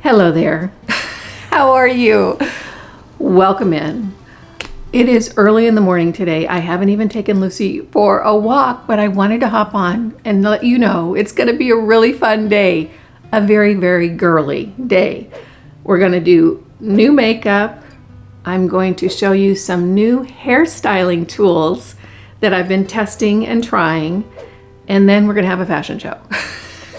Hello there. How are you? Welcome in. It is early in the morning today. I haven't even taken Lucy for a walk, but I wanted to hop on and let you know it's going to be a really fun day. A very, very girly day. We're going to do new makeup. I'm going to show you some new hairstyling tools that I've been testing and trying. And then we're going to have a fashion show.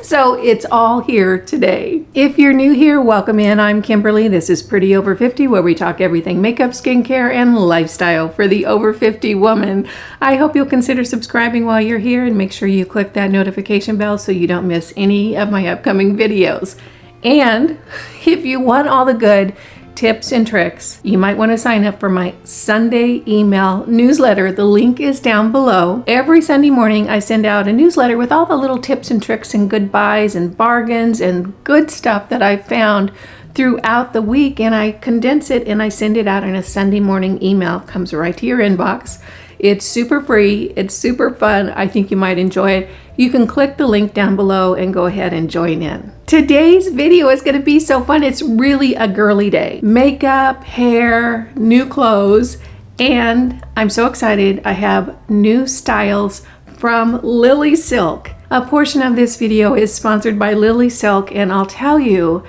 So it's all here today. If you're new here, welcome in. I'm Kimberly. This is Pretty Over 50, where we talk everything makeup, skincare, and lifestyle for the over 50 woman. I hope you'll consider subscribing while you're here and make sure you click that notification bell so you don't miss any of my upcoming videos. And if you want all the good tips and tricks, you might want to sign up for my Sunday email newsletter. The link is down below. Every Sunday morning, I send out a newsletter with all the little tips and tricks and good buys and bargains and good stuff that I've found throughout the week, and I condense it and I send it out in a Sunday morning email. It comes right to your inbox. It's super free. It's super fun. I think you might enjoy it. You can click the link down below and go ahead and join in. Today's video is going to be so fun. It's really a girly day. Makeup, hair, new clothes, and I'm so excited. I have new styles from LILYSILK. A portion of this video is sponsored by LILYSILK, and I'll tell you,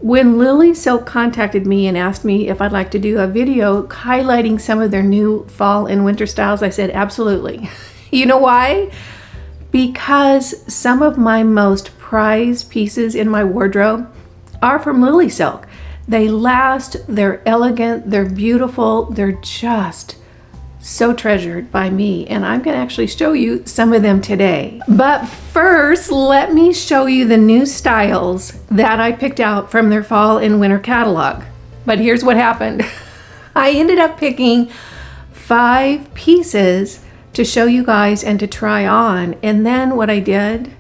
when LILYSILK contacted me and asked me if I'd like to do a video highlighting some of their new fall and winter styles, I said absolutely. You know why? Because some of my most prized pieces in my wardrobe are from LILYSILK. They last, they're elegant, they're beautiful, they're just so treasured by me, and I'm going to actually show you some of them today. But first, let me show you the new styles that I picked out from their fall and winter catalog. But here's what happened. I ended up picking 5 pieces to show you guys and to try on, and then what I did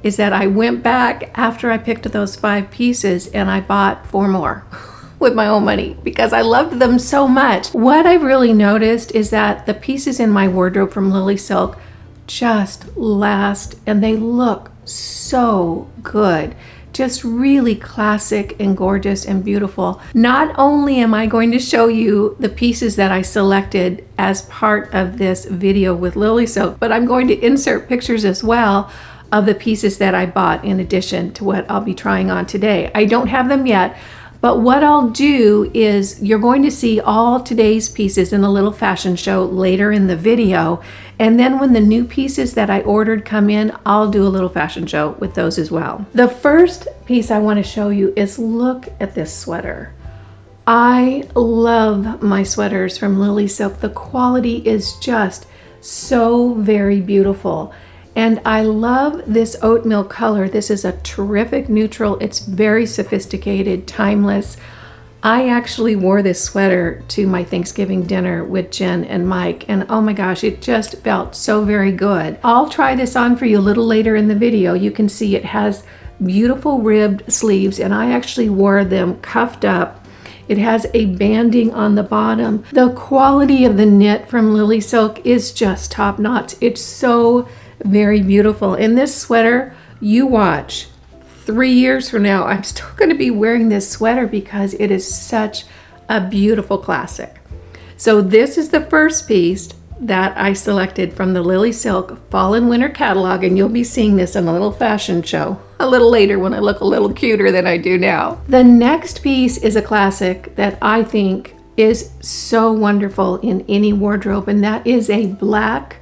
is that I went back after I picked those 5 pieces and I bought 4 more. With my own money because I loved them so much. What I've really noticed is that the pieces in my wardrobe from LILYSILK just last, and they look so good. Just really classic and gorgeous and beautiful. Not only am I going to show you the pieces that I selected as part of this video with LILYSILK, but I'm going to insert pictures as well of the pieces that I bought in addition to what I'll be trying on today. I don't have them yet. But what I'll do is you're going to see all today's pieces in a little fashion show later in the video. And then when the new pieces that I ordered come in, I'll do a little fashion show with those as well. The first piece I want to show you is look at this sweater. I love my sweaters from LILYSILK. The quality is just so very beautiful. And I love this oatmeal color. This is a terrific neutral. It's very sophisticated, timeless. I actually wore this sweater to my Thanksgiving dinner with Jen and Mike, and oh my gosh, it just felt so very good. I'll try this on for you a little later in the video. You can see it has beautiful ribbed sleeves, and I actually wore them cuffed up. It has a banding on the bottom. The quality of the knit from LILYSILK is just top notch. It's so very beautiful. In this sweater, you watch, 3 years from now, I'm still going to be wearing this sweater because it is such a beautiful classic. So this is the first piece that I selected from the LILYSILK fall and winter catalog, and you'll be seeing this in a little fashion show a little later when I look a little cuter than I do now. The next piece is a classic that I think is so wonderful in any wardrobe, and that is a black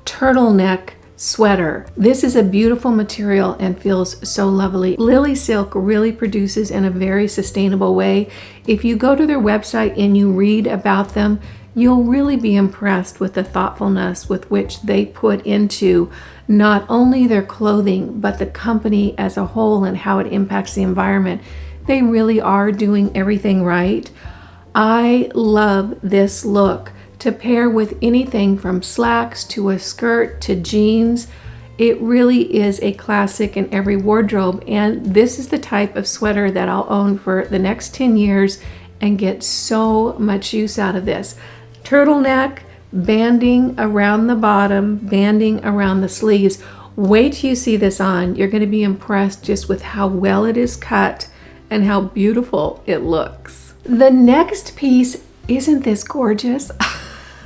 turtleneck sweater. This is a beautiful material and feels so lovely. LILYSILK really produces in a very sustainable way. If you go to their website and you read about them, you'll really be impressed with the thoughtfulness with which they put into not only their clothing, but the company as a whole and how it impacts the environment. They really are doing everything right. I love this look. To pair with anything from slacks to a skirt to jeans. It really is a classic in every wardrobe, and this is the type of sweater that I'll own for the next 10 years and get so much use out of this. Turtleneck, banding around the bottom, banding around the sleeves. Wait till you see this on. You're going to be impressed just with how well it is cut and how beautiful it looks. The next piece, isn't this gorgeous?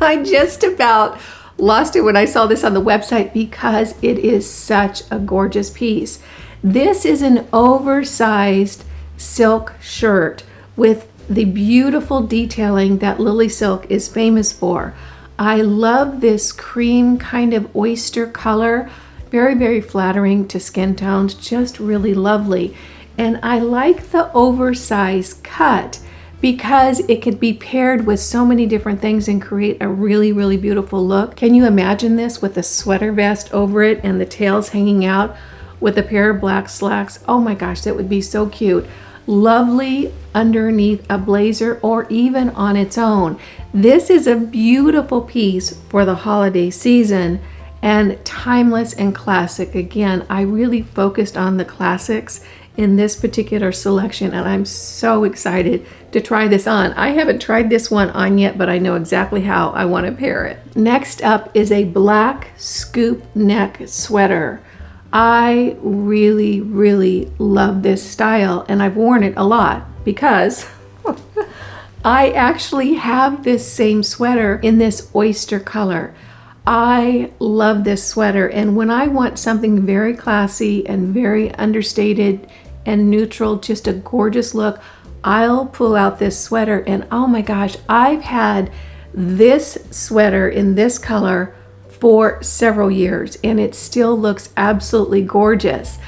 I just about lost it when I saw this on the website because it is such a gorgeous piece. This is an oversized silk shirt with the beautiful detailing that LILYSILK is famous for. I love this cream kind of oyster color, very, very flattering to skin tones, just really lovely. And I like the oversized cut because it could be paired with so many different things and create a really, really beautiful look. Can you imagine this with a sweater vest over it and the tails hanging out with a pair of black slacks? Oh my gosh, that would be so cute. Lovely underneath a blazer or even on its own. This is a beautiful piece for the holiday season and timeless and classic. Again, I really focused on the classics in this particular selection, and I'm so excited to try this on. I haven't tried this one on yet, but I know exactly how I want to pair it. Next up is a black scoop neck sweater. I really, really love this style, and I've worn it a lot because I actually have this same sweater in this oyster color. I love this sweater, and when I want something very classy and very understated and neutral, just a gorgeous look, I'll pull out this sweater, and oh my gosh, I've had this sweater in this color for several years and it still looks absolutely gorgeous.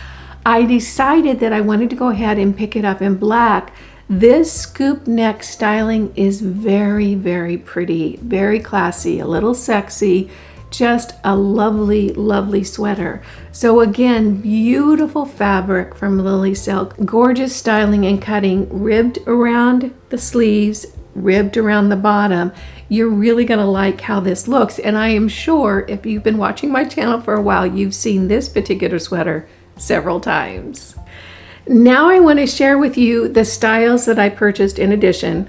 I decided that I wanted to go ahead and pick it up in black. This scoop neck styling is very, very pretty, very classy, a little sexy, just a lovely, lovely sweater. So again, beautiful fabric from LILYSILK, gorgeous styling and cutting, ribbed around the sleeves, ribbed around the bottom. You're really gonna like how this looks, and I am sure if you've been watching my channel for a while, you've seen this particular sweater several times. Now I want to share with you the styles that I purchased in addition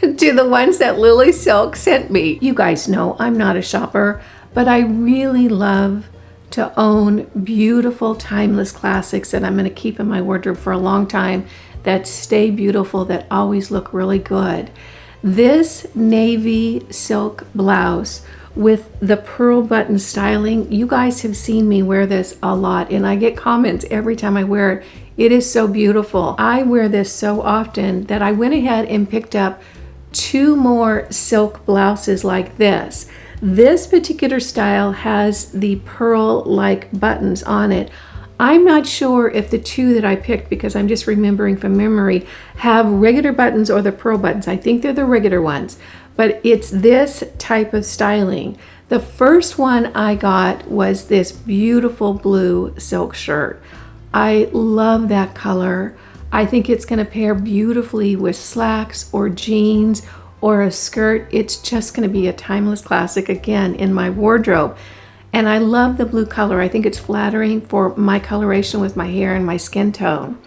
to the ones that LILYSILK sent me. You guys know I'm not a shopper, but I really love to own beautiful, timeless classics that I'm going to keep in my wardrobe for a long time, that stay beautiful, that always look really good. This navy silk blouse with the pearl button styling, you guys have seen me wear this a lot, and I get comments every time I wear it. It is so beautiful. I wear this so often that I went ahead and picked up 2 more silk blouses like this. This particular style has the pearl-like buttons on it. I'm not sure if the 2 that I picked, because I'm just remembering from memory, have regular buttons or the pearl buttons. I think they're the regular ones, but it's this type of styling. The first one I got was this beautiful blue silk shirt. I love that color. I think it's going to pair beautifully with slacks or jeans or a skirt. It's just going to be a timeless classic again in my wardrobe. And I love the blue color. I think it's flattering for my coloration with my hair and my skin tone.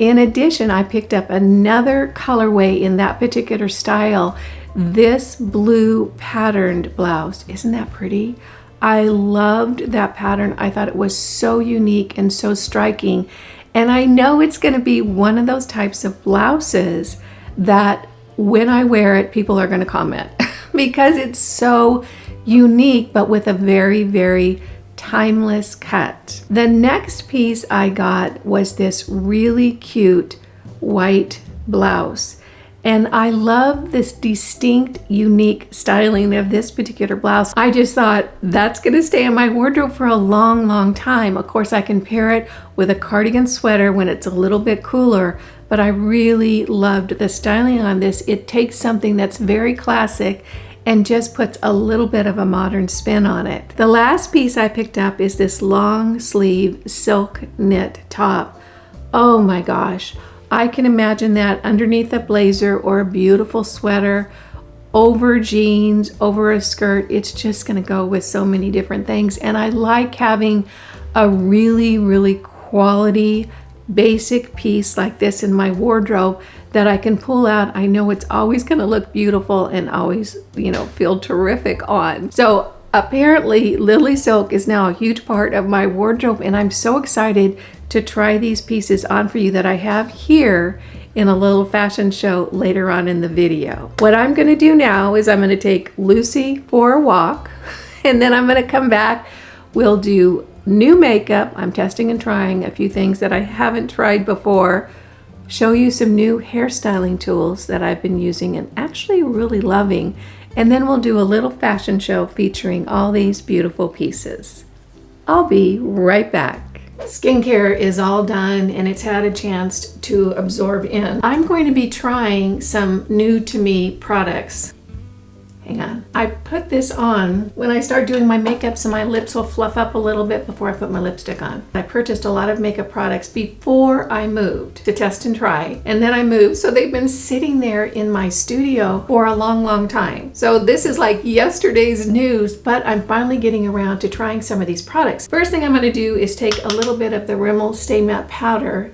In addition, I picked up another colorway in that particular style, this blue patterned blouse. Isn't that pretty? I loved that pattern. I thought it was so unique and so striking. And I know it's going to be one of those types of blouses that when I wear it, people are going to comment because it's so unique, but with a very, very timeless cut. The next piece I got was this really cute white blouse. And I love this distinct, unique styling of this particular blouse. I just thought that's gonna stay in my wardrobe for a long, long time. Of course, I can pair it with a cardigan sweater when it's a little bit cooler, but I really loved the styling on this. It takes something that's very classic and just puts a little bit of a modern spin on it. The last piece I picked up is this long sleeve silk knit top. Oh my gosh. I can imagine that underneath a blazer or a beautiful sweater, over jeans, over a skirt. It's just gonna go with so many different things. And I like having a really, really quality, basic piece like this in my wardrobe that I can pull out. I know it's always gonna look beautiful and always, feel terrific on. So apparently LILYSILK is now a huge part of my wardrobe, and I'm so excited to try these pieces on for you that I have here in a little fashion show later on in the video. What I'm going to do now is I'm going to take Lucy for a walk, and then I'm going to come back. We'll do new makeup. I'm testing and trying a few things that I haven't tried before. Show you some new hairstyling tools that I've been using and actually really loving. And then we'll do a little fashion show featuring all these beautiful pieces. I'll be right back. Skincare is all done and it's had a chance to absorb in. I'm going to be trying some new to me products. Hang on. I put this on when I start doing my makeup so my lips will fluff up a little bit before I put my lipstick on. I purchased a lot of makeup products before I moved to test and try, and then I moved, so they've been sitting there in my studio for a long time. So this is like yesterday's news, but I'm finally getting around to trying some of these products. First thing I'm going to do is take a little bit of the Rimmel Stay Matte Powder,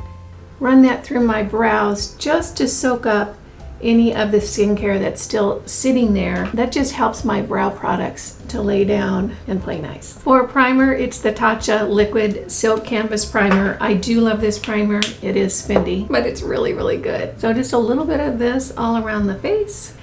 run that through my brows just to soak up any of the skincare that's still sitting there. That just helps my brow products to lay down and play nice. For a primer, it's the Tatcha Liquid Silk Canvas Primer. I do love this primer. It is spendy, but it's really good. So just a little bit of this all around the face.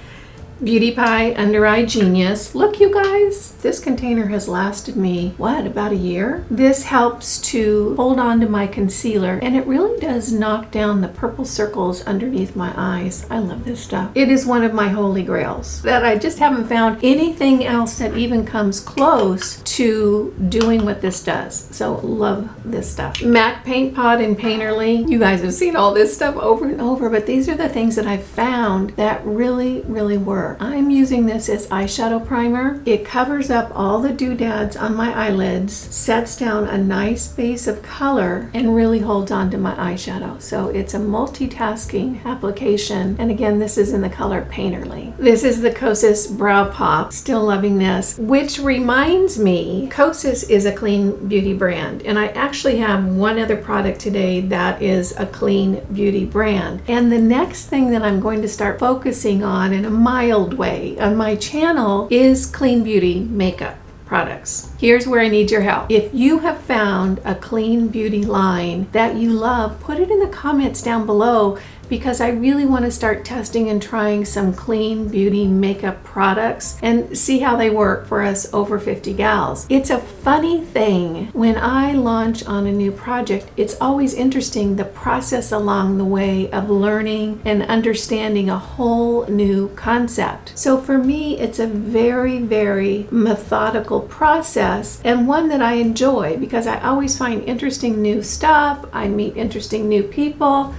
Beauty Pie Under Eye Genius. Look, you guys, this container has lasted me, what, about a year? This helps to hold on to my concealer, and it really does knock down the purple circles underneath my eyes. I love this stuff. It is one of my holy grails that I just haven't found anything else that even comes close to doing what this does. So love this stuff. MAC Paint Pot and Painterly. You guys have seen all this stuff over and over, but these are the things that I've found that really work. I'm using this as eyeshadow primer. It covers up all the doodads on my eyelids, sets down a nice base of color, and really holds on to my eyeshadow. So it's a multitasking application. And again, this is in the color Painterly. This is the Kosas Brow Pop. Still loving this, which reminds me, Kosas is a clean beauty brand. And I actually have one other product today that is a clean beauty brand. And the next thing that I'm going to start focusing on in a mild way on my channel is clean beauty makeup products. Here's where I need your help. If you have found a clean beauty line that you love, put it in the comments down below, because I really want to start testing and trying some clean beauty makeup products and see how they work for us over 50 gals. It's a funny thing when I launch on a new project. It's always interesting the process along the way of learning and understanding a whole new concept. So for me, it's a very methodical process, and one that I enjoy because I always find interesting new stuff. I meet interesting new people.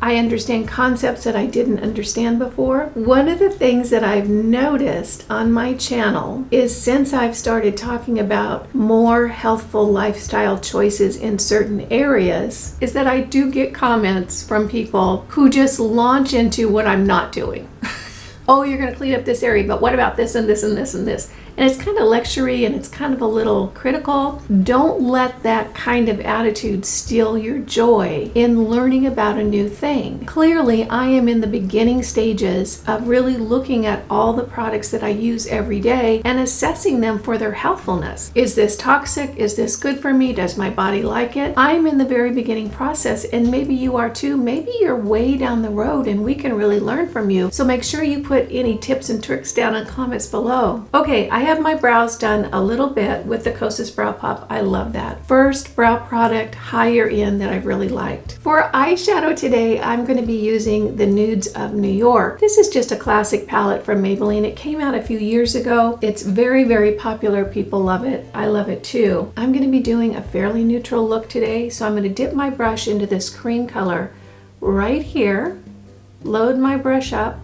I understand concepts that I didn't understand before. One of the things that I've noticed on my channel is since I've started talking about more healthful lifestyle choices in certain areas, is that I do get comments from people who just launch into what I'm not doing. Oh, you're gonna clean up this area, but what about this and this and this and this? And it's kind of lectury and it's kind of a little critical. Don't let that kind of attitude steal your joy in learning about a new thing. Clearly, I am in the beginning stages of really looking at all the products that I use every day and assessing them for their healthfulness. Is this toxic? Is this good for me? Does my body like it? I'm in the very beginning process, and maybe you are too. Maybe you're way down the road and we can really learn from you. So make sure you put any tips and tricks down in comments below. Okay, I have my brows done a little bit with the Kosas Brow Pop. I love that. First brow product higher end that I really liked. For eyeshadow today, I'm going to be using the Nudes of New York. This is just a classic palette from Maybelline. It came out a few years ago. It's very popular. People love it. I love it too. I'm going to be doing a fairly neutral look today, so I'm going to dip my brush into this cream color right here, load my brush up,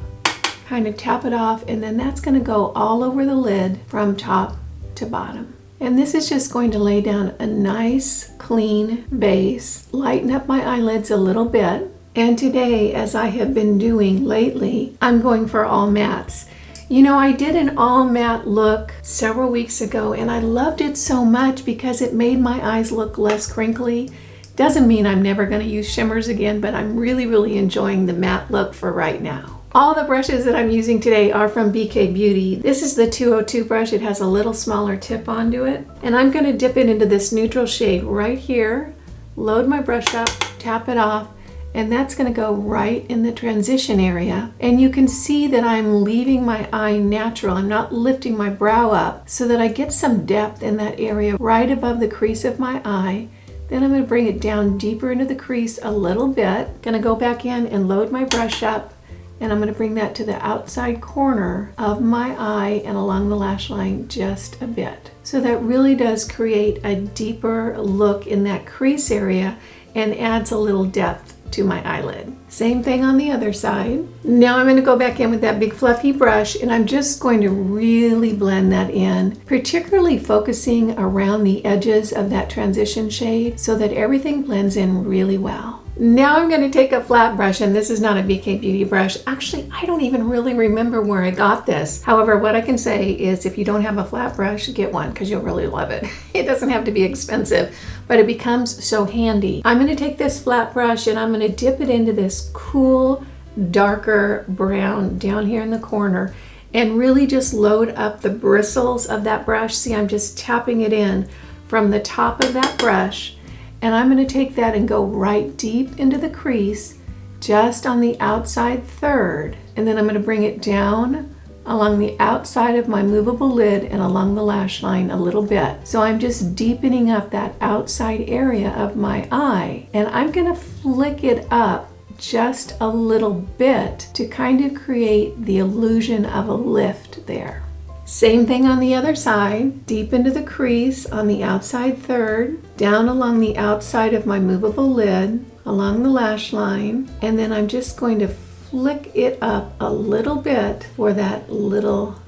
kind of tap it off, and then that's going to go all over the lid from top to bottom. And this is just going to lay down a nice clean base, lighten up my eyelids a little bit. And today, as I have been doing lately, I'm going for all mattes. You know, I did an all matte look several weeks ago and I loved it so much because it made my eyes look less crinkly. Doesn't mean I'm never going to use shimmers again, but I'm really enjoying the matte look for right now. All the brushes that I'm using today are from BK Beauty. This is the 202 brush. It has a little smaller tip onto it. And I'm going to dip it into this neutral shade right here, load my brush up, tap it off, and that's going to go right in the transition area. And you can see that I'm leaving my eye natural. I'm not lifting my brow up so that I get some depth in that area right above the crease of my eye. Then I'm going to bring it down deeper into the crease a little bit. Going to go back in and load my brush up, and I'm going to bring that to the outside corner of my eye and along the lash line just a bit. So that really does create a deeper look in that crease area and adds a little depth to my eyelid. Same thing on the other side. Now I'm going to go back in with that big fluffy brush, and I'm just going to really blend that in, particularly focusing around the edges of that transition shade so that everything blends in really well. Now I'm going to take a flat brush, and this is not a BK Beauty brush. Actually, I don't even really remember where I got this. However, what I can say is if you don't have a flat brush, get one because you'll really love it. It doesn't have to be expensive, but it becomes so handy. I'm going to take this flat brush and I'm going to dip it into this cool, darker brown down here in the corner and really just load up the bristles of that brush. See, I'm just tapping it in from the top of that brush. And I'm going to take that and go right deep into the crease, just on the outside third. And then I'm going to bring it down along the outside of my movable lid and along the lash line a little bit. So I'm just deepening up that outside area of my eye. And I'm going to flick it up just a little bit to kind of create the illusion of a lift there. Same thing on the other side, deep into the crease on the outside third, down along the outside of my movable lid, along the lash line, and then I'm just going to flick it up a little bit for that little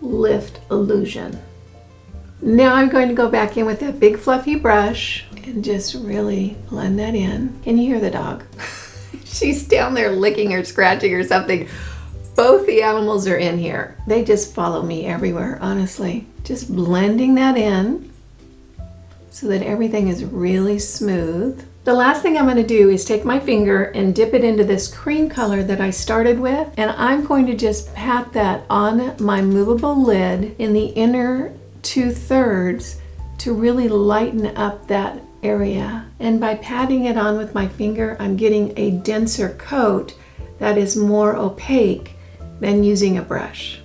lift illusion. Now I'm going to go back in with that big fluffy brush and just really blend that in. Can you hear the dog? She's down there licking or scratching or something. Both the animals are in here. They just follow me everywhere, honestly. Just blending that in so that everything is really smooth. The last thing I'm going to do is take my finger and dip it into this cream color that I started with, and I'm going to just pat that on my movable lid in the inner 2/3 to really lighten up that area. And by patting it on with my finger, I'm getting a denser coat that is more opaque than using a brush.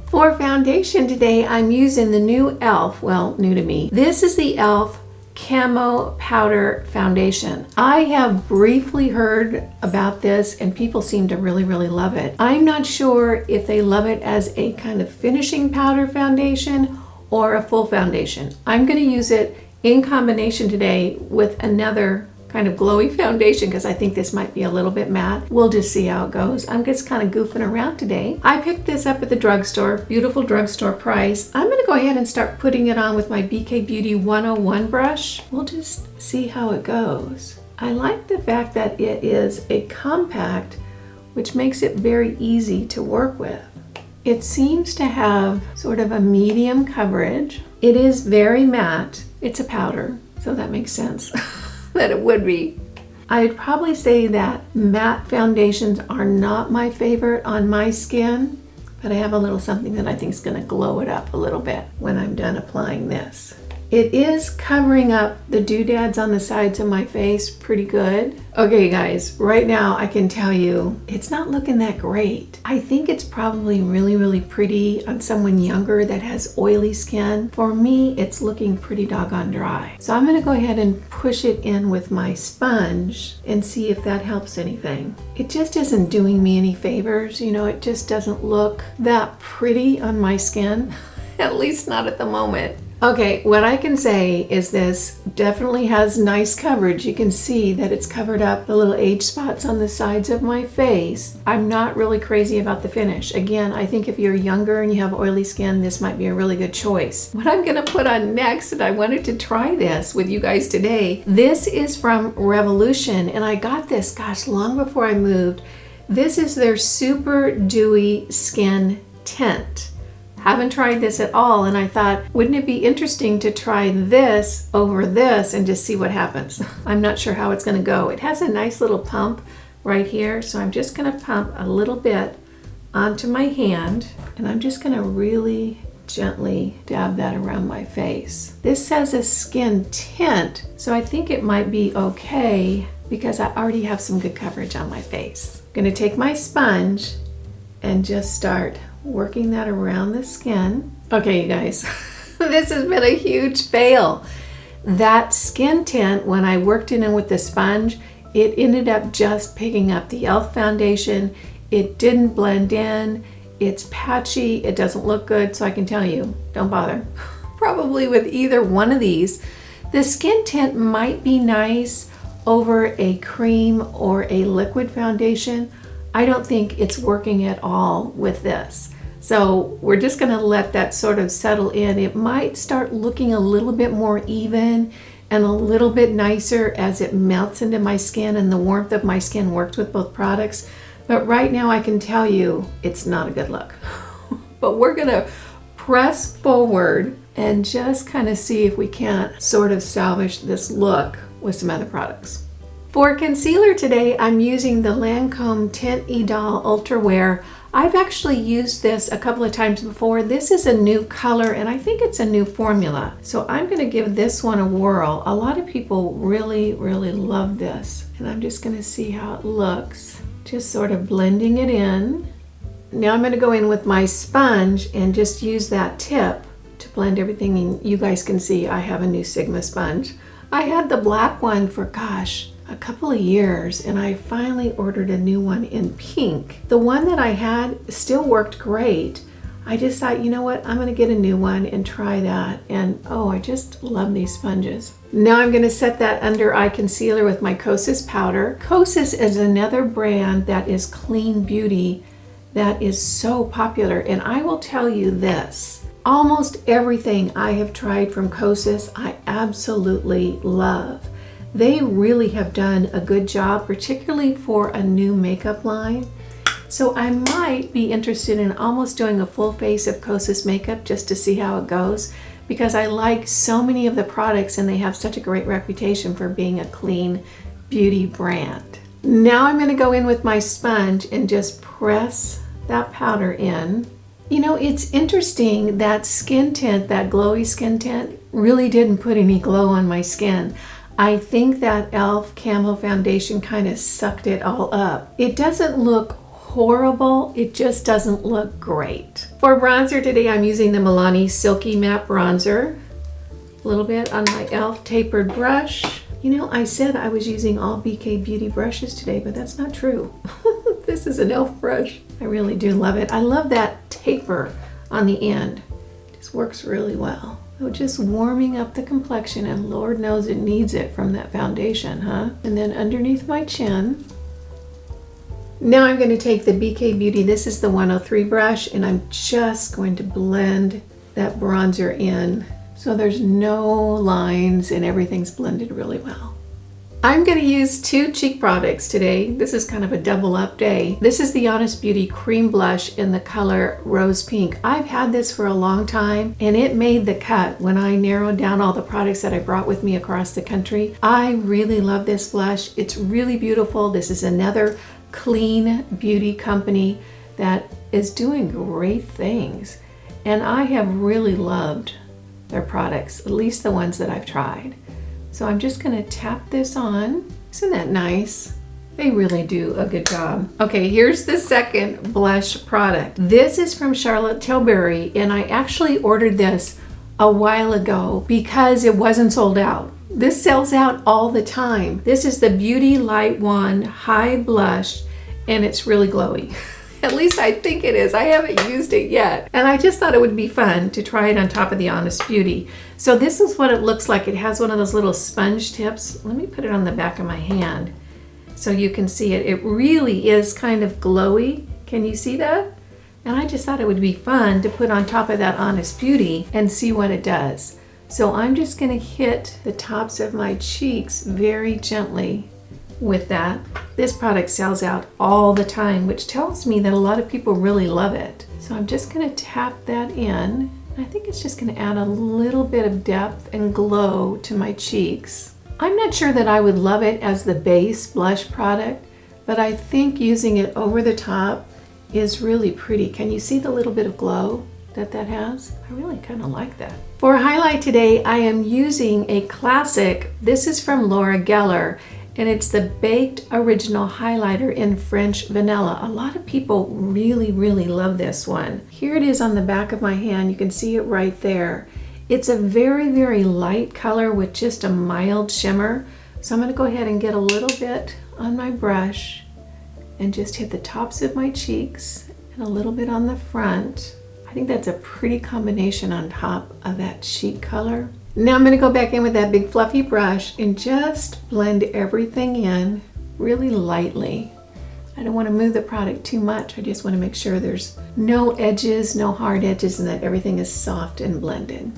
For foundation today, I'm using the new e.l.f., well, new to me. This is the e.l.f. Camo Powder Foundation. I have briefly heard about this and people seem to really, really love it. I'm not sure if they love it as a kind of finishing powder foundation or a full foundation. I'm going to use it in combination today with another kind of glowy foundation because I think this might be a little bit matte. We'll just see how it goes. I'm just kind of goofing around today. I picked this up at the drugstore, beautiful drugstore price. I'm going to go ahead and start putting it on with my BK Beauty 101 brush. We'll just see how it goes. I like the fact that it is a compact, which makes it very easy to work with. It seems to have sort of a medium coverage. It is very matte. It's a powder, so that makes sense. That it would be. I'd probably say that matte foundations are not my favorite on my skin, but I have a little something that I think is going to glow it up a little bit when I'm done applying this. It is covering up the doodads on the sides of my face pretty good. Okay guys, right now I can tell you it's not looking that great. I think it's probably really, really pretty on someone younger that has oily skin. For me, it's looking pretty doggone dry. So I'm gonna go ahead and push it in with my sponge and see if that helps anything. It just isn't doing me any favors. You know, it just doesn't look that pretty on my skin, at least not at the moment. Okay, what I can say is this definitely has nice coverage. You can see that it's covered up the little age spots on the sides of my face. I'm not really crazy about the finish. Again, I think if you're younger and you have oily skin, this might be a really good choice. What I'm gonna put on next, and I wanted to try this with you guys today, this is from Revolution, and I got this, gosh, long before I moved. This is their Super Dewy Skin Tint. Haven't tried this at all, and I thought, wouldn't it be interesting to try this over this and just see what happens? I'm not sure how it's going to go. It has a nice little pump right here. So I'm just gonna pump a little bit onto my hand, and I'm just gonna really gently dab that around my face. This says a skin tint, so I think it might be okay because I already have some good coverage on my face. I'm gonna take my sponge and just start working that around the skin. Okay, you guys, this has been a huge fail. That skin tint, when I worked it in with the sponge, it ended up just picking up the e.l.f. foundation. It didn't blend in. It's patchy. It doesn't look good, so I can tell you, don't bother. Probably with either one of these. The skin tint might be nice over a cream or a liquid foundation. I don't think it's working at all with this. So we're just gonna let that sort of settle in. It might start looking a little bit more even and a little bit nicer as it melts into my skin and the warmth of my skin works with both products. But right now I can tell you it's not a good look. But we're gonna press forward and just kind of see if we can't sort of salvage this look with some other products. For concealer today, I'm using the Lancome Tint Idole Ultra Wear. I've actually used this a couple of times before. This is a new color and I think it's a new formula. So I'm gonna give this one a whirl. A lot of people really, really love this. And I'm just gonna see how it looks. Just sort of blending it in. Now I'm gonna go in with my sponge and just use that tip to blend everything in. You guys can see I have a new Sigma sponge. I had the black one for, gosh, a couple of years, and I finally ordered a new one in pink. The one that I had still worked great. I just thought, you know what, I'm gonna get a new one and try that. And oh, I just love these sponges. Now I'm gonna set that under eye concealer with my Kosas powder. Kosas is another brand that is clean beauty that is so popular. And I will tell you this, almost everything I have tried from Kosas, I absolutely love. They really have done a good job, particularly for a new makeup line. So I might be interested in almost doing a full face of Kosas makeup just to see how it goes, because I like so many of the products and they have such a great reputation for being a clean beauty brand. Now I'm gonna go in with my sponge and just press that powder in. You know, it's interesting, that skin tint, that glowy skin tint, really didn't put any glow on my skin. I think that e.l.f. Camo Foundation kind of sucked it all up. It doesn't look horrible, it just doesn't look great. For bronzer today, I'm using the Milani Silky Matte Bronzer. A little bit on my e.l.f. tapered brush. You know, I said I was using all BK Beauty brushes today, but that's not true. This is an e.l.f. brush. I really do love it. I love that taper on the end. It just works really well. So just warming up the complexion, and Lord knows it needs it from that foundation, huh? And then underneath my chin. Now I'm going to take the BK Beauty, this is the 103 brush, and I'm just going to blend that bronzer in so there's no lines and everything's blended really well. I'm going to use two cheek products today. This is kind of a double up day. This is the Honest Beauty Cream Blush in the color Rose Pink. I've had this for a long time and it made the cut when I narrowed down all the products that I brought with me across the country. I really love this blush. It's really beautiful. This is another clean beauty company that is doing great things. And I have really loved their products, at least the ones that I've tried. So I'm just gonna tap this on. Isn't that nice? They really do a good job. Okay, here's the second blush product. This is from Charlotte Tilbury, and I actually ordered this a while ago because it wasn't sold out. This sells out all the time. This is the Beauty Light Wand High Blush, and it's really glowy. At least I think it is. I haven't used it yet. And I just thought it would be fun to try it on top of the Honest Beauty. So this is what it looks like. It has one of those little sponge tips. Let me put it on the back of my hand so you can see it. It really is kind of glowy. Can you see that? And I just thought it would be fun to put on top of that Honest Beauty and see what it does. So I'm just gonna hit the tops of my cheeks very gently with that. This product sells out all the time, which tells me that a lot of people really love it. So I'm just gonna tap that in. I think it's just gonna add a little bit of depth and glow to my cheeks. I'm not sure that I would love it as the base blush product. but I think using it over the top is really pretty. Can you see the little bit of glow that has? I really kind of like that. For highlight today, I am using a classic. This is from Laura Geller, and it's the Baked Original Highlighter in French Vanilla. A lot of people really, really love this one. Here it is on the back of my hand. You can see it right there. It's a very, very light color with just a mild shimmer. So I'm gonna go ahead and get a little bit on my brush and just hit the tops of my cheeks and a little bit on the front. I think that's a pretty combination on top of that cheek color. Now I'm going to go back in with that big fluffy brush and just blend everything in really lightly. I don't want to move the product too much. I just want to make sure there's no edges, no hard edges, and that everything is soft and blended.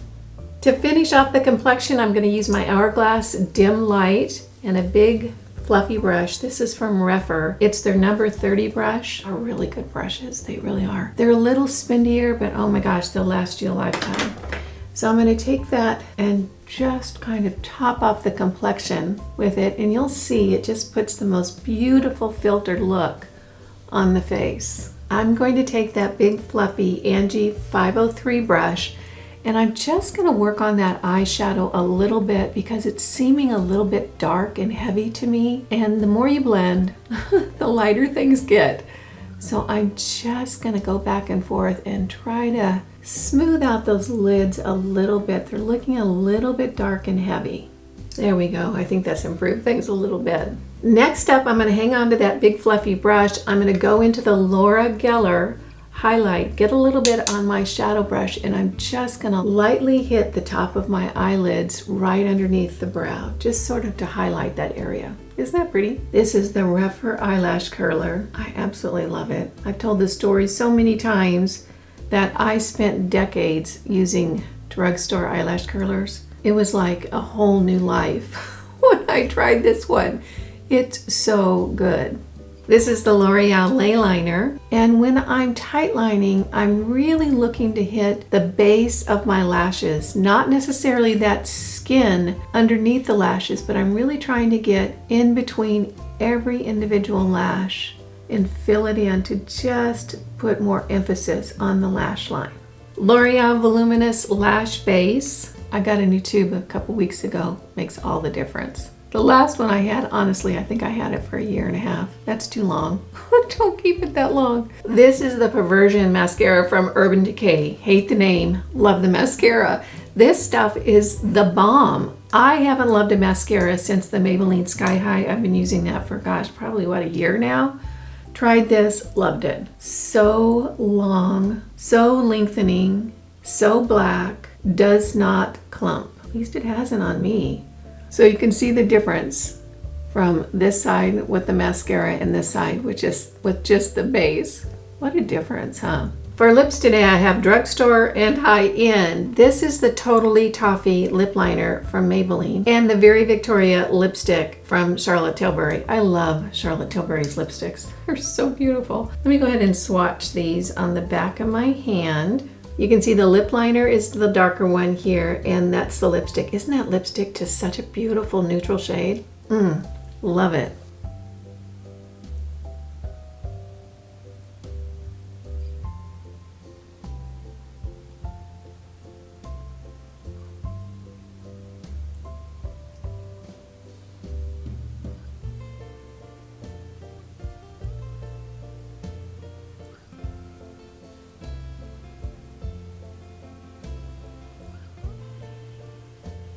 To finish off the complexion, I'm going to use my Hourglass Dim Light and a big fluffy brush. This is from Refer. It's their number 30 brush. Are really good brushes. They really are. They're a little spindier, but oh my gosh, they'll last you a lifetime. So I'm going to take that and just kind of top off the complexion with it, and you'll see it just puts the most beautiful filtered look on the face. I'm going to take that big fluffy Angie 503 brush, and I'm just going to work on that eyeshadow a little bit because it's seeming a little bit dark and heavy to me, and the more you blend, the lighter things get. So I'm just going to go back and forth and try to smooth out those lids a little bit. They're looking a little bit dark and heavy. There we go. I think that's improved things a little bit. Next up, I'm going to hang on to that big fluffy brush. I'm going to go into the Laura Geller highlight, get a little bit on my shadow brush, and I'm just going to lightly hit the top of my eyelids right underneath the brow, just sort of to highlight that area. Isn't that pretty? This is the Refer eyelash curler. I absolutely love it. I've told this story so many times that I spent decades using drugstore eyelash curlers. It was like a whole new life when I tried this one. It's so good. This is the L'Oreal Lay Liner, and when I'm tight lining, I'm really looking to hit the base of my lashes, not necessarily that skin underneath the lashes, but I'm really trying to get in between every individual lash and fill it in to just put more emphasis on the lash line. L'Oreal Voluminous Lash Base. I got a new tube a couple weeks ago. Makes all the difference. The last one I had, honestly, I think I had it for 1.5 years. That's too long. Don't keep it that long. This is the Perversion Mascara from Urban Decay. Hate the name, love the mascara. This stuff is the bomb. I haven't loved a mascara since the Maybelline Sky High. I've been using that for, gosh, probably what, 1 year now? Tried this, loved it. So long, so lengthening, so black, does not clump. At least it hasn't on me. So you can see the difference from this side with the mascara and this side with just the base. What a difference, huh? For lips today, I have drugstore and high-end. This is the Totally Toffee lip liner from Maybelline and the Very Victoria lipstick from Charlotte Tilbury. I love Charlotte Tilbury's lipsticks. They're so beautiful. Let me go ahead and swatch these on the back of my hand. You can see the lip liner is the darker one here, and that's the lipstick. Isn't that lipstick just such a beautiful neutral shade? Love it.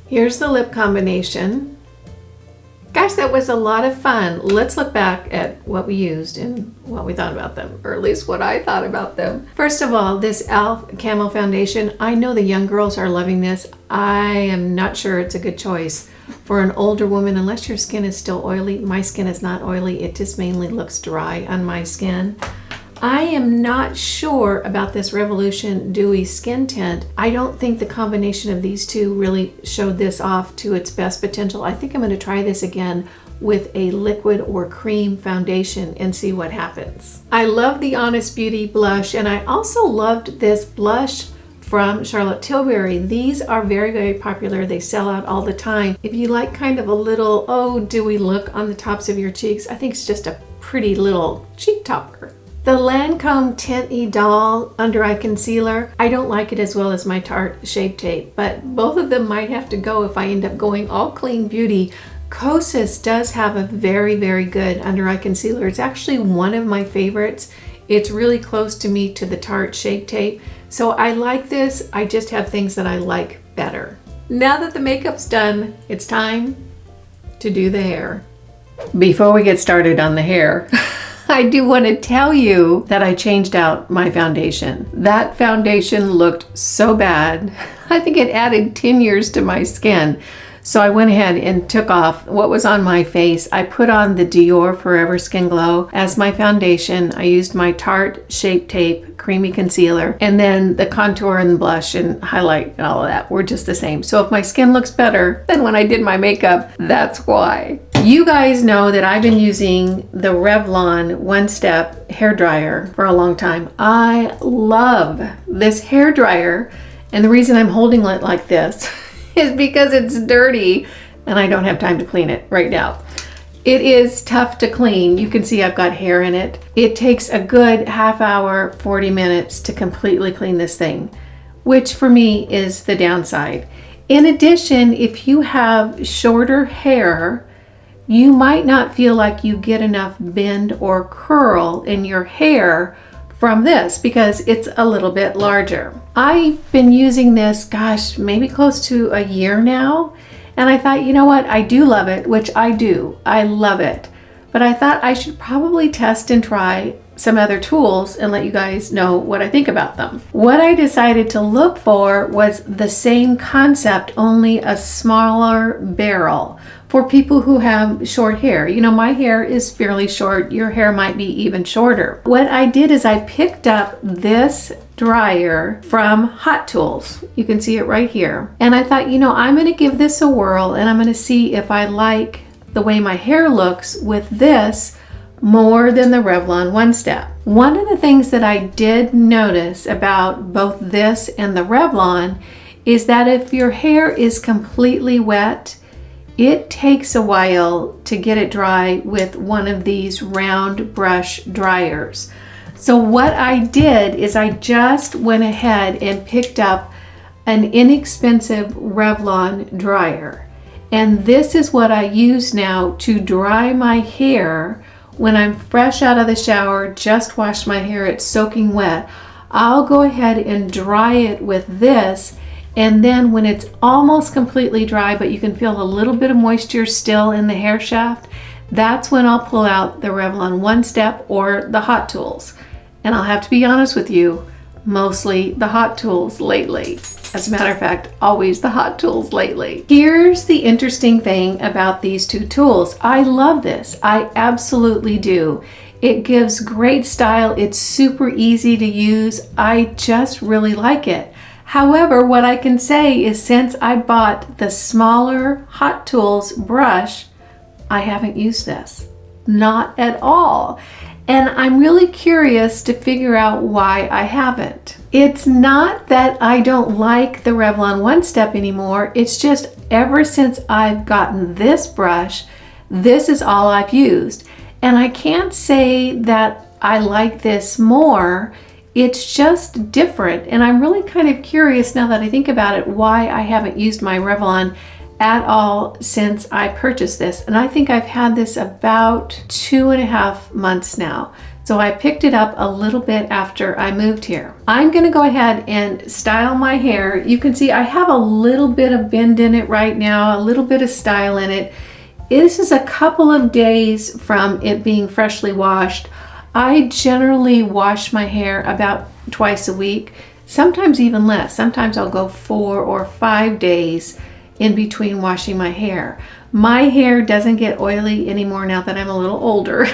Here's the lip combination. Gosh, that was a lot of fun. Let's look back at what we used and what we thought about them, or at least what I thought about them. First of all, this e.l.f. Camo Foundation. I know the young girls are loving this. I am not sure it's a good choice for an older woman unless your skin is still oily. My skin is not oily. It just mainly looks dry on my skin. I am not sure about this Revolution Dewy Skin Tint. I don't think the combination of these two really showed this off to its best potential. I think I'm going to try this again with a liquid or cream foundation and see what happens. I love the Honest Beauty blush, and I also loved this blush from Charlotte Tilbury. These are very, very popular. They sell out all the time. If you like kind of a little, dewy look on the tops of your cheeks, I think it's just a pretty little cheek topper. The Lancome Tint Idole Under Eye Concealer, I don't like it as well as my Tarte Shape Tape, but both of them might have to go if I end up going all clean beauty. Kosas does have a very, very good under eye concealer. It's actually one of my favorites. It's really close to me to the Tarte Shape Tape. So I like this. I just have things that I like better. Now that the makeup's done, it's time to do the hair. Before we get started on the hair, I do want to tell you that I changed out my foundation. That foundation looked so bad. I think it added 10 years to my skin. So I went ahead and took off what was on my face. I put on the Dior Forever Skin Glow as my foundation. I used my Tarte Shape Tape Creamy Concealer, and then the contour and blush and highlight and all of that were just the same. So if my skin looks better than when I did my makeup, that's why. You guys know that I've been using the Revlon One Step hair dryer for a long time. I love this hair dryer, and the reason I'm holding it like this is because it's dirty and I don't have time to clean it right now. It is tough to clean. You can see I've got hair in it. It takes a good half hour, 40 minutes to completely clean this thing, which for me is the downside. In addition, if you have shorter hair, you might not feel like you get enough bend or curl in your hair from this because it's a little bit larger. I've been using this, gosh, maybe close to a year now. And I thought, you know what? I do love it, which I do. I love it. But I thought I should probably test and try some other tools and let you guys know what I think about them. What I decided to look for was the same concept, only a smaller barrel for people who have short hair. You know, my hair is fairly short. Your hair might be even shorter. What I did is I picked up this dryer from Hot Tools. You can see it right here. And I thought, you know, I'm going to give this a whirl and I'm going to see if I like the way my hair looks with this more than the Revlon One Step. One of the things that I did notice about both this and the Revlon is that if your hair is completely wet, it takes a while to get it dry with one of these round brush dryers. So what I did is I just went ahead and picked up an inexpensive Revlon dryer. And this is what I use now to dry my hair when I'm fresh out of the shower, just washed my hair, it's soaking wet. I'll go ahead and dry it with this. And then when it's almost completely dry, but you can feel a little bit of moisture still in the hair shaft, that's when I'll pull out the Revlon One Step or the Hot Tools. And I'll have to be honest with you, mostly the Hot Tools lately. As a matter of fact, always the Hot Tools lately. Here's the interesting thing about these two tools. I love this. I absolutely do. It gives great style. It's super easy to use. I just really like it. However, what I can say is since I bought the smaller Hot Tools brush, I haven't used this. Not at all. And I'm really curious to figure out why I haven't. It's not that I don't like the Revlon One Step anymore. It's just ever since I've gotten this brush, this is all I've used. And I can't say that I like this more. It's just different. And I'm really kind of curious now that I think about it, why I haven't used my Revlon at all since I purchased this. And I think I've had this about 2.5 months now. So I picked it up a little bit after I moved here. I'm gonna go ahead and style my hair. You can see I have a little bit of bend in it right now, a little bit of style in it. This is a couple of days from it being freshly washed. I generally wash my hair about twice a week, sometimes even less. Sometimes I'll go 4 or 5 days in between washing my hair. My hair doesn't get oily anymore now that I'm a little older.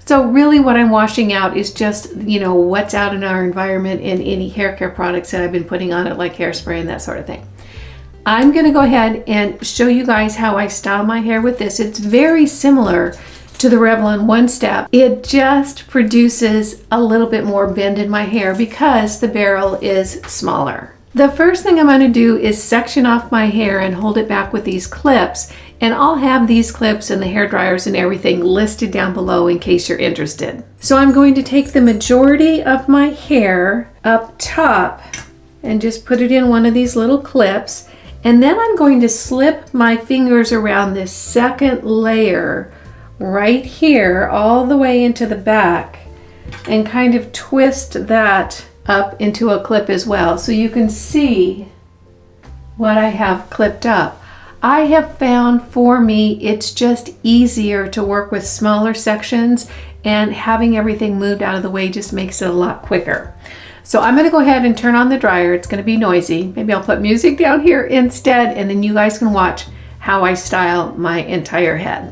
So really what I'm washing out is just, you know, what's out in our environment and any hair care products that I've been putting on it, like hairspray and that sort of thing. I'm gonna go ahead and show you guys how I style my hair with this. It's very similar to the Revlon One Step. It just produces a little bit more bend in my hair because the barrel is smaller. The first thing I'm going to do is section off my hair and hold it back with these clips. And I'll have these clips and the hair dryers and everything listed down below in case you're interested. So I'm going to take the majority of my hair up top and just put it in one of these little clips. And then I'm going to slip my fingers around this second layer right here all the way into the back and kind of twist that up into a clip as well, so you can see what I have clipped up. I have found for me it's just easier to work with smaller sections, and having everything moved out of the way just makes it a lot quicker. So I'm going to go ahead and turn on the dryer. It's going to be noisy. Maybe I'll put music down here instead, and then you guys can watch how I style my entire head.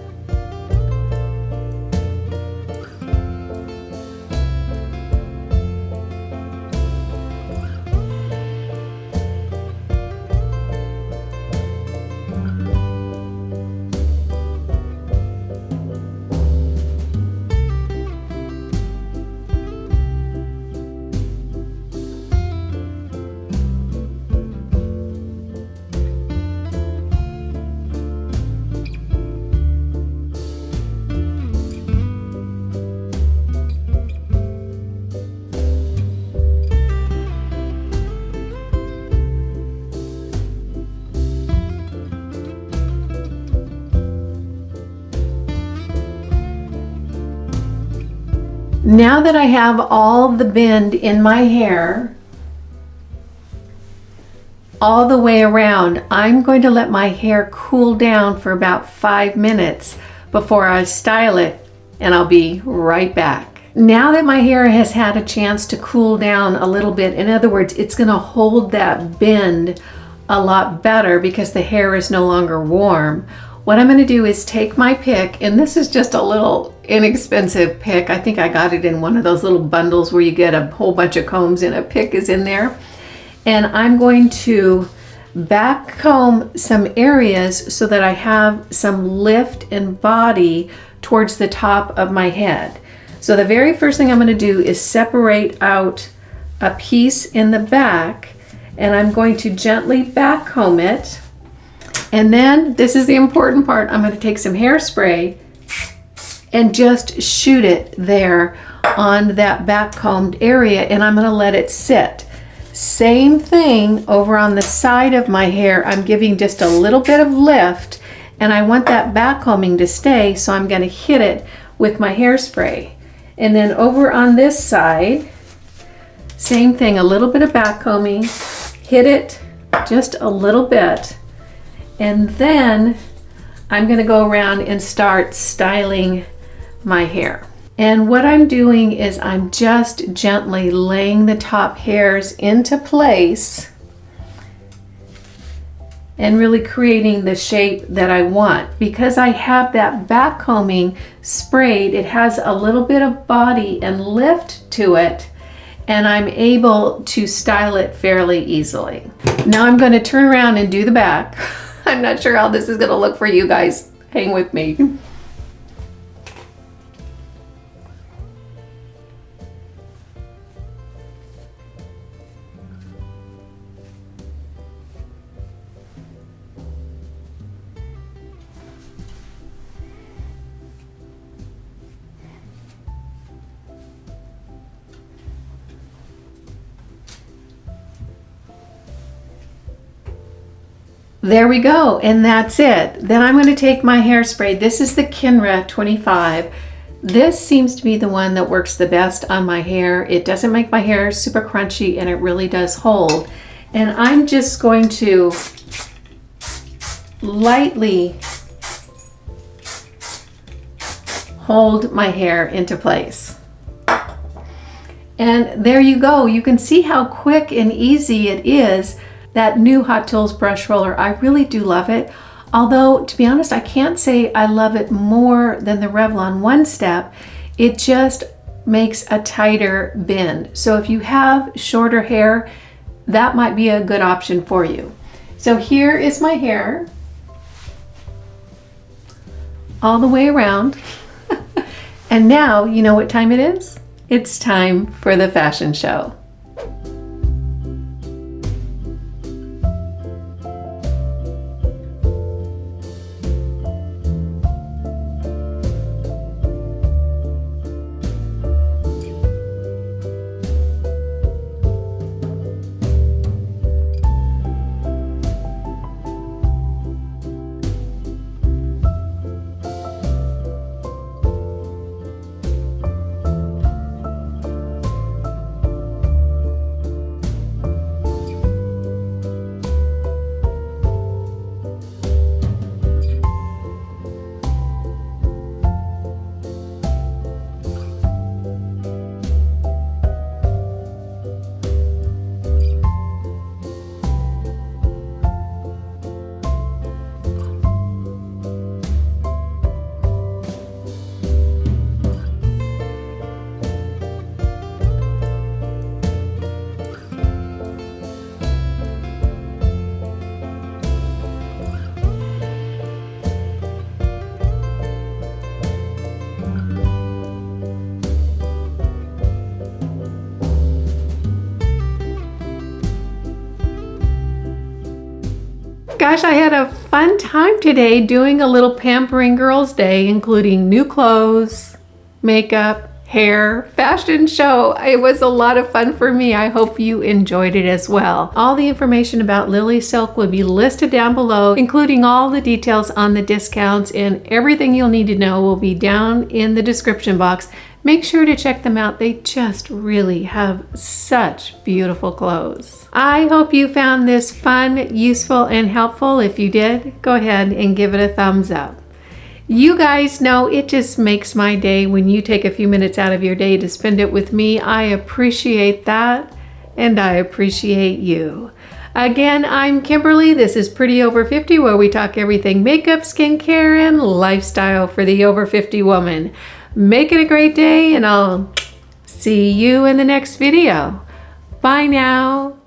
Now that I have all the bend in my hair all the way around, I'm going to let my hair cool down for about 5 minutes before I style it, and I'll be right back. Now that my hair has had a chance to cool down a little bit, in other words, it's going to hold that bend a lot better because the hair is no longer warm. What I'm going to do is take my pick, and this is just a little inexpensive pick. I think I got it in one of those little bundles where you get a whole bunch of combs and a pick is in there. And I'm going to back comb some areas so that I have some lift and body towards the top of my head. So the very first thing I'm going to do is separate out a piece in the back, and I'm going to gently back comb it. And then, this is the important part, I'm going to take some hairspray and just shoot it there on that back combed area, and I'm going to let it sit. Same thing over on the side of my hair. I'm giving just a little bit of lift, and I want that back combing to stay, so I'm going to hit it with my hairspray. And then over on this side, same thing, a little bit of back combing, hit it just a little bit. And then I'm going to go around and start styling my hair. And what I'm doing is I'm just gently laying the top hairs into place and really creating the shape that I want. Because I have that back combing sprayed, it has a little bit of body and lift to it, and I'm able to style it fairly easily. Now I'm going to turn around and do the back. I'm not sure how this is going to look for you guys. Hang with me. There we go, and that's it. Then I'm going to take my hairspray. This is the NIRA 25. This seems to be the one that works the best on my hair. It doesn't make my hair super crunchy, and it really does hold. And I'm just going to lightly hold my hair into place. And there you go. You can see how quick and easy it is. That new Hot Tools brush roller, I really do love it. Although, to be honest, I can't say I love it more than the Revlon One Step. It just makes a tighter bend. So if you have shorter hair, that might be a good option for you. So here is my hair all the way around. And now, you know what time it is? It's time for the fashion show. Gosh, I had a fun time today doing a little pampering girls day, including new clothes, makeup, hair, fashion show. It was a lot of fun for me. I hope you enjoyed it as well. All the information about LILYSILK will be listed down below, including all the details on the discounts, and everything you'll need to know will be down in the description box. Make sure to check them out. They just really have such beautiful clothes. I hope you found this fun, useful, and helpful. If you did, go ahead and give it a thumbs up. You guys know it just makes my day when you take a few minutes out of your day to spend it with me. I appreciate that, and I appreciate you. Again, I'm Kimberly. This is Pretty Over 50, where we talk everything makeup, skincare, and lifestyle for the over 50 woman. Make it a great day, and I'll see you in the next video. Bye now.